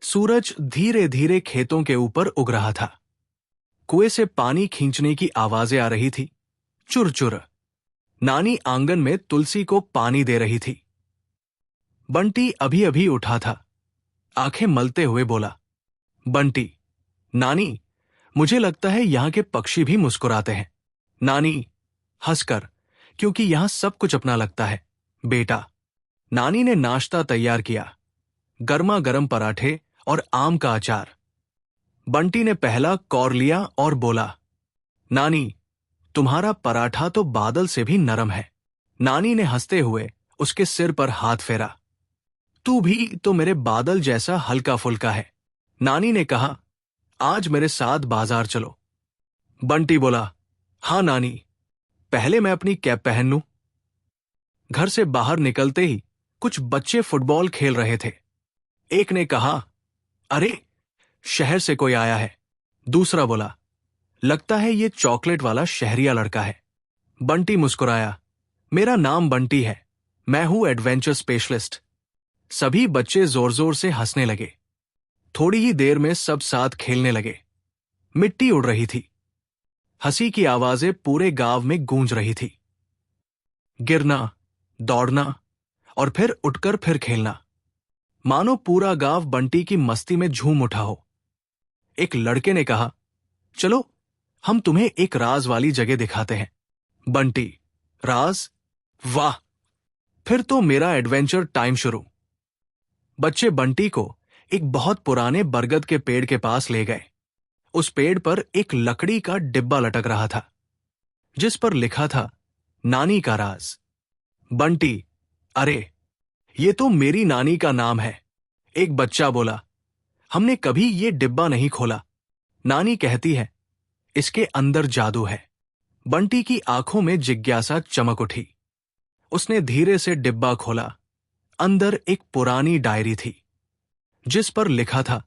सूरज धीरे धीरे खेतों के ऊपर उग रहा था। कुएं से पानी खींचने की आवाजें आ रही थी। चुर चुर। नानी आंगन में तुलसी को पानी दे रही थी। बंटी अभी अभी उठा था। आंखें मलते हुए बोला, बंटी, नानी, मुझे लगता है यहां के पक्षी भी मुस्कुराते हैं। नानी हंसकर, क्योंकि यहां सब कुछ अपना लगता है बेटा। नानी ने नाश्ता तैयार किया। गर्मा गर्म पराठे और आम का अचार। बंटी ने पहला कौर लिया और बोला, नानी, तुम्हारा पराठा तो बादल से भी नरम है। नानी ने हंसते हुए उसके सिर पर हाथ फेरा। तू भी तो मेरे बादल जैसा हल्का फुल्का है। नानी ने कहा, आज मेरे साथ बाजार चलो। बंटी बोला, हाँ नानी, पहले मैं अपनी कैप पहन लूं। घर से बाहर निकलते ही कुछ बच्चे फुटबॉल खेल रहे थे। एक ने कहा, अरे, शहर से कोई आया है। दूसरा बोला, लगता है ये चॉकलेट वाला शहरिया लड़का है। बंटी मुस्कुराया, मेरा नाम बंटी है, मैं हूं एडवेंचर स्पेशलिस्ट। सभी बच्चे जोर जोर से हंसने लगे। थोड़ी ही देर में सब साथ खेलने लगे। मिट्टी उड़ रही थी। हंसी की आवाजें पूरे गांव में गूंज रही थी। गिरना, दौड़ना और फिर उठकर फिर खेलना, मानो पूरा गांव बंटी की मस्ती में झूम उठा हो। एक लड़के ने कहा, चलो हम तुम्हें एक राज वाली जगह दिखाते हैं। बंटी, राज? वाह, फिर तो मेरा एडवेंचर टाइम शुरू। बच्चे बंटी को एक बहुत पुराने बरगद के पेड़ के पास ले गए। उस पेड़ पर एक लकड़ी का डिब्बा लटक रहा था, जिस पर लिखा था, नानी का राज। बंटी, अरे, ये तो मेरी नानी का नाम है। एक बच्चा बोला, हमने कभी ये डिब्बा नहीं खोला। नानी कहती है, इसके अंदर जादू है। बंटी की आंखों में जिज्ञासा चमक उठी। उसने धीरे से डिब्बा खोला। अंदर एक पुरानी डायरी थी, जिस पर लिखा था,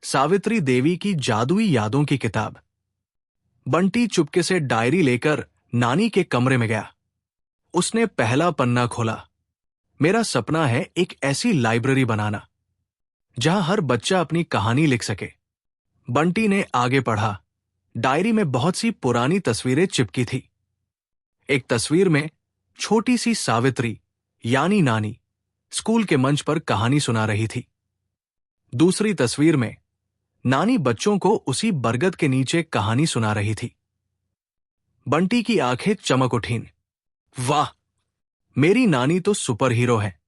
सावित्री देवी की जादुई यादों की किताब। बंटी चुपके से डायरी लेकर नानी के कमरे में गया। उसने पहला पन्ना खोला। मेरा सपना है एक ऐसी लाइब्रेरी बनाना जहां हर बच्चा अपनी कहानी लिख सके। बंटी ने आगे पढ़ा। डायरी में बहुत सी पुरानी तस्वीरें चिपकी थी। एक तस्वीर में छोटी सी सावित्री यानी नानी स्कूल के मंच पर कहानी सुना रही थी। दूसरी तस्वीर में नानी बच्चों को उसी बरगद के नीचे कहानी सुना रही थी। बंटी की आंखें चमक उठीं। वाह, मेरी नानी तो सुपर हीरो है।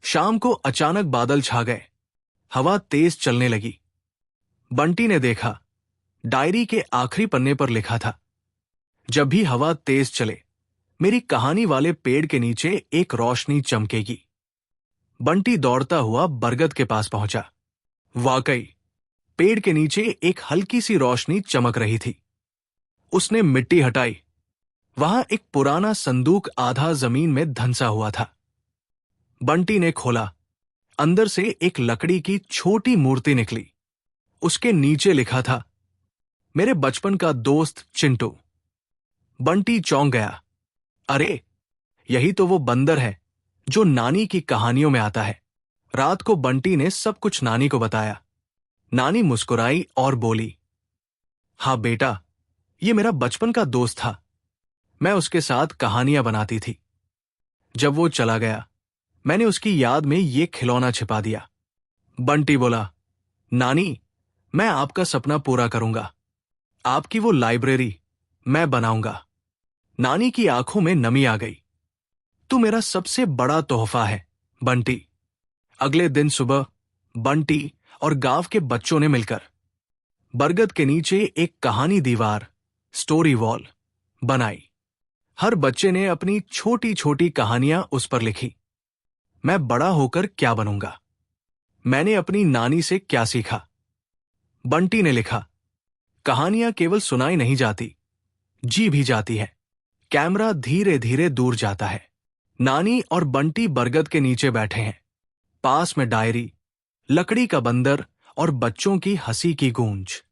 शाम को अचानक बादल छा गए। हवा तेज चलने लगी। बंटी ने देखा, डायरी के आखिरी पन्ने पर लिखा था, जब भी हवा तेज चले, मेरी कहानी वाले पेड़ के नीचे एक रोशनी चमकेगी। बंटी दौड़ता हुआ बरगद के पास पहुंचा। वाकई, पेड़ के नीचे एक हल्की सी रोशनी चमक रही थी। उसने मिट्टी हटाई। वहां एक पुराना संदूक आधा जमीन में धंसा हुआ था। बंटी ने खोला। अंदर से एक लकड़ी की छोटी मूर्ति निकली। उसके नीचे लिखा था, मेरे बचपन का दोस्त चिंटू। बंटी चौंक गया। अरे, यही तो वो बंदर है जो नानी की कहानियों में आता है। रात को बंटी ने सब कुछ नानी को बताया। नानी मुस्कुराई और बोली, हाँ बेटा, ये मेरा बचपन का दोस्त था। मैं उसके साथ कहानियां बनाती थी। जब वो चला गया, मैंने उसकी याद में ये खिलौना छिपा दिया। बंटी बोला, नानी, मैं आपका सपना पूरा करूंगा। आपकी वो लाइब्रेरी मैं बनाऊंगा। नानी की आंखों में नमी आ गई। तू मेरा सबसे बड़ा तोहफा है, बंटी। अगले दिन सुबह बंटी और गांव के बच्चों ने मिलकर बरगद के नीचे एक कहानी दीवार, स्टोरी वॉल, बनाई। हर बच्चे ने अपनी छोटी छोटी कहानियां उस पर लिखी। मैं बड़ा होकर क्या बनूंगा? मैंने अपनी नानी से क्या सीखा? बंटी ने लिखा, कहानियां केवल सुनाई नहीं जाती, जी भी जाती है। कैमरा धीरे धीरे दूर जाता है। नानी और बंटी बरगद के नीचे बैठे हैं। पास में डायरी, लकड़ी का बंदर और बच्चों की हंसी की गूंज।